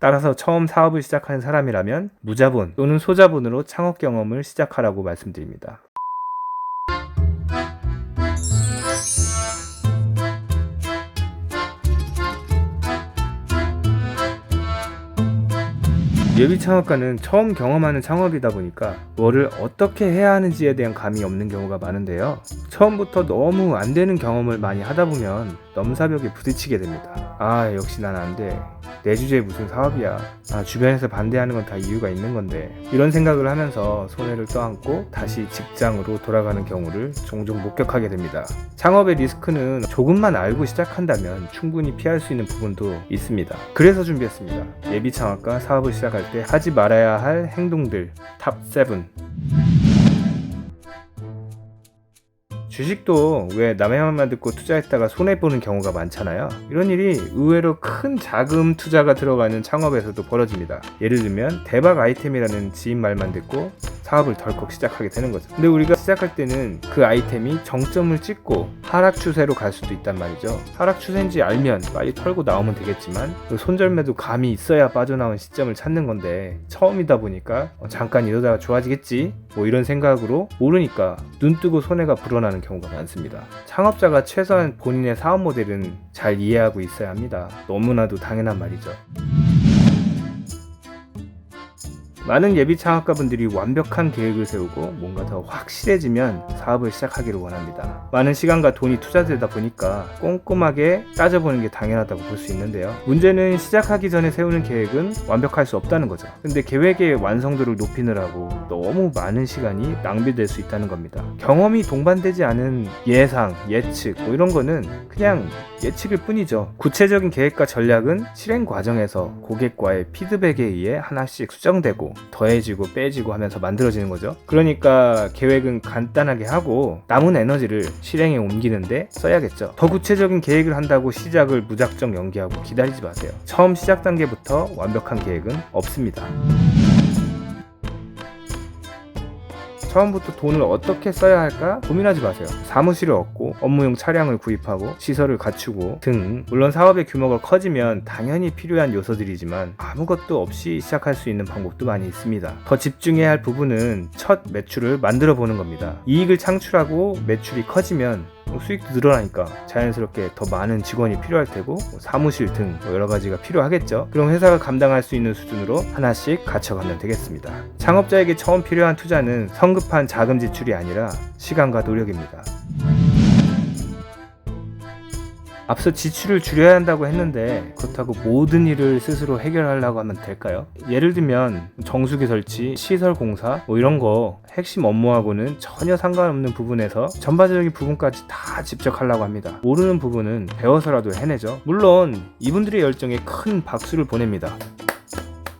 따라서 처음 사업을 시작하는 사람이라면 무자본 또는 소자본으로 창업 경험을 시작하라고 말씀드립니다. 예비 창업가는 처음 경험하는 창업이다 보니까 뭐를 어떻게 해야 하는지에 대한 감이 없는 경우가 많은데요. 처음부터 너무 안 되는 경험을 많이 하다 보면 넘사벽에 부딪히게 됩니다. 역시 난 안 돼. 내 주제에 무슨 사업이야. 주변에서 반대하는 건 다 이유가 있는 건데. 이런 생각을 하면서 손해를 떠안고 다시 직장으로 돌아가는 경우를 종종 목격하게 됩니다. 창업의 리스크는 조금만 알고 시작한다면 충분히 피할 수 있는 부분도 있습니다. 그래서 준비했습니다. 예비 창업가 사업을 시작할 때 하지 말아야 할 행동들 탑 7. 주식도 왜 남의 말만 듣고 투자했다가 손해보는 경우가 많잖아요. 이런 일이 의외로 큰 자금 투자가 들어가는 창업에서도 벌어집니다. 예를 들면 대박 아이템이라는 지인 말만 듣고 사업을 덜컥 시작하게 되는 거죠. 근데 우리가 시작할 때는 그 아이템이 정점을 찍고 하락 추세로 갈 수도 있단 말이죠. 하락 추세인지 알면 빨리 털고 나오면 되겠지만 그 손절매도 감이 있어야 빠져나온 시점을 찾는 건데 처음이다 보니까 잠깐 이러다가 좋아지겠지 뭐 이런 생각으로 모르니까 눈 뜨고 손해가 불어나는 경우가 많습니다. 창업자가 최소한 본인의 사업 모델은 잘 이해하고 있어야 합니다. 너무나도 당연한 말이죠. 많은 예비 창업가분들이 완벽한 계획을 세우고 뭔가 더 확실해지면 사업을 시작하기를 원합니다. 많은 시간과 돈이 투자되다 보니까 꼼꼼하게 따져보는 게 당연하다고 볼 수 있는데요. 문제는 시작하기 전에 세우는 계획은 완벽할 수 없다는 거죠. 근데 계획의 완성도를 높이느라고 너무 많은 시간이 낭비될 수 있다는 겁니다. 경험이 동반되지 않은 예상, 예측 뭐 이런 거는 그냥 예측일 뿐이죠. 구체적인 계획과 전략은 실행 과정에서 고객과의 피드백에 의해 하나씩 수정되고 더해지고 빼지고 하면서 만들어지는 거죠. 그러니까 계획은 간단하게 하고 남은 에너지를 실행에 옮기는데 써야겠죠. 더 구체적인 계획을 한다고 시작을 무작정 연기하고 기다리지 마세요. 처음 시작 단계부터 완벽한 계획은 없습니다. 처음부터 돈을 어떻게 써야 할까 고민하지 마세요. 사무실을 얻고 업무용 차량을 구입하고 시설을 갖추고 등 물론 사업의 규모가 커지면 당연히 필요한 요소들이지만 아무것도 없이 시작할 수 있는 방법도 많이 있습니다. 더 집중해야 할 부분은 첫 매출을 만들어 보는 겁니다. 이익을 창출하고 매출이 커지면 수익도 늘어나니까 자연스럽게 더 많은 직원이 필요할 테고 사무실 등 여러 가지가 필요하겠죠. 그럼 회사가 감당할 수 있는 수준으로 하나씩 갖춰가면 되겠습니다. 창업자에게 처음 필요한 투자는 성급한 자금 지출이 아니라 시간과 노력입니다. 앞서 지출을 줄여야 한다고 했는데 그렇다고 모든 일을 스스로 해결하려고 하면 될까요? 예를 들면 정수기 설치, 시설 공사 뭐 이런 거 핵심 업무하고는 전혀 상관없는 부분에서 전반적인 부분까지 다 직접 하려고 합니다. 모르는 부분은 배워서라도 해내죠. 물론 이분들의 열정에 큰 박수를 보냅니다.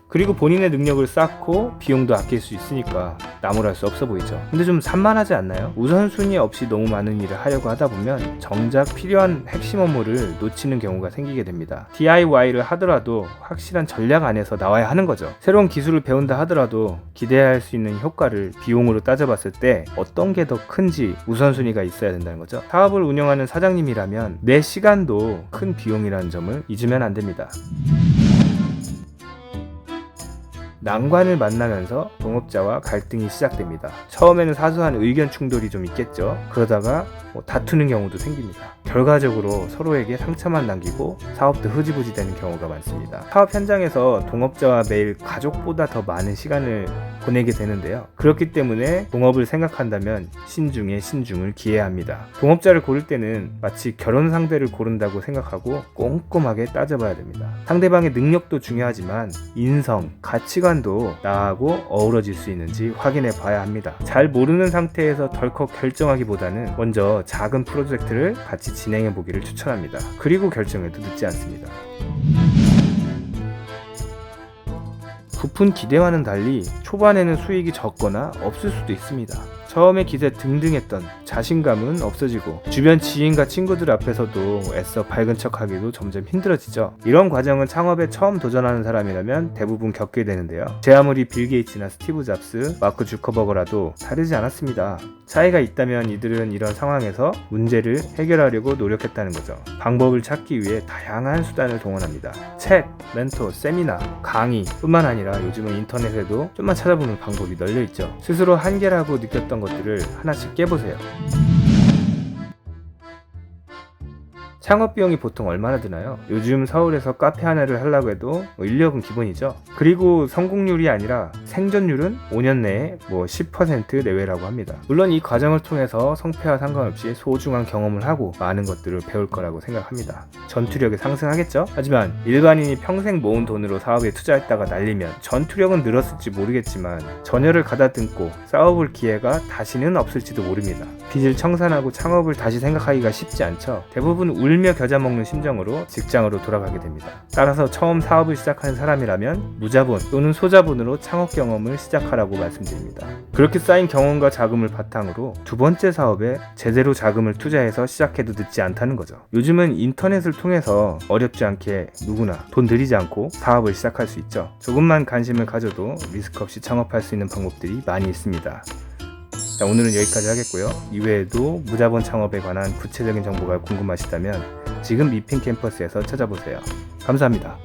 그리고 본인의 능력을 쌓고 비용도 아낄 수 있으니까 나무랄 수 없어 보이죠. 근데 좀 산만하지 않나요? 우선순위 없이 너무 많은 일을 하려고 하다 보면 정작 필요한 핵심 업무를 놓치는 경우가 생기게 됩니다. DIY를 하더라도 확실한 전략 안에서 나와야 하는 거죠. 새로운 기술을 배운다 하더라도 기대할 수 있는 효과를 비용으로 따져봤을 때 어떤 게 더 큰지 우선순위가 있어야 된다는 거죠. 사업을 운영하는 사장님이라면 내 시간도 큰 비용이라는 점을 잊으면 안 됩니다. 난관을 만나면서 동업자와 갈등이 시작됩니다. 처음에는 사소한 의견 충돌이 좀 있겠죠. 그러다가 다투는 경우도 생깁니다. 결과적으로 서로에게 상처만 남기고 사업도 흐지부지 되는 경우가 많습니다. 사업 현장에서 동업자와 매일 가족보다 더 많은 시간을 보내게 되는데요. 그렇기 때문에 동업을 생각한다면 신중에 신중을 기해야 합니다. 동업자를 고를 때는 마치 결혼 상대를 고른다고 생각하고 꼼꼼하게 따져봐야 됩니다. 상대방의 능력도 중요하지만 인성, 가치관도 나하고 어우러질 수 있는지 확인해 봐야 합니다. 잘 모르는 상태에서 덜컥 결정하기보다는 먼저 작은 프로젝트를 같이 진행해 보기를 추천합니다. 그리고 결정해도 늦지 않습니다. 부푼 기대와는 달리 초반에는 수익이 적거나 없을 수도 있습니다. 처음에 기세 등등했던 자신감은 없어지고 주변 지인과 친구들 앞에서도 애써 밝은 척하기도 점점 힘들어지죠. 이런 과정은 창업에 처음 도전하는 사람이라면 대부분 겪게 되는데요. 제 아무리 빌 게이츠나 스티브 잡스, 마크 주커버거라도 다르지 않았습니다. 차이가 있다면 이들은 이런 상황에서 문제를 해결하려고 노력했다는 거죠. 방법을 찾기 위해 다양한 수단을 동원합니다. 책, 멘토, 세미나, 강의 뿐만 아니라 요즘은 인터넷에도 좀만 찾아보면 방법이 널려있죠. 스스로 한계라고 느꼈던 것들을 하나씩 깨보세요. 창업 비용이 보통 얼마나 드나요? 요즘 서울에서 카페 하나를 하려고 해도 인력은 기본이죠. 그리고 성공률이 아니라 생존율은 5년 내에 10% 내외라고 합니다. 물론 이 과정을 통해서 성패와 상관없이 소중한 경험을 하고 많은 것들을 배울 거라고 생각합니다. 전투력이 상승하겠죠? 하지만 일반인이 평생 모은 돈으로 사업에 투자했다가 날리면 전투력은 늘었을지 모르겠지만 전열을 가다듬고 싸워볼 기회가 다시는 없을지도 모릅니다. 빚을 청산하고 창업을 다시 생각하기가 쉽지 않죠. 대부분 울며 겨자 먹는 심정으로 직장으로 돌아가게 됩니다. 따라서 처음 사업을 시작하는 사람이라면 무자본 또는 소자본으로 창업 경험을 시작하라고 말씀드립니다. 그렇게 쌓인 경험과 자금을 바탕으로 두 번째 사업에 제대로 자금을 투자해서 시작해도 늦지 않다는 거죠. 요즘은 인터넷을 통해서 어렵지 않게 누구나 돈 들이지 않고 사업을 시작할 수 있죠. 조금만 관심을 가져도 리스크 없이 창업할 수 있는 방법들이 많이 있습니다. 자, 오늘은 여기까지 하겠고요. 이외에도 무자본 창업에 관한 구체적인 정보가 궁금하시다면 지금 미핑 캠퍼스에서 찾아보세요. 감사합니다.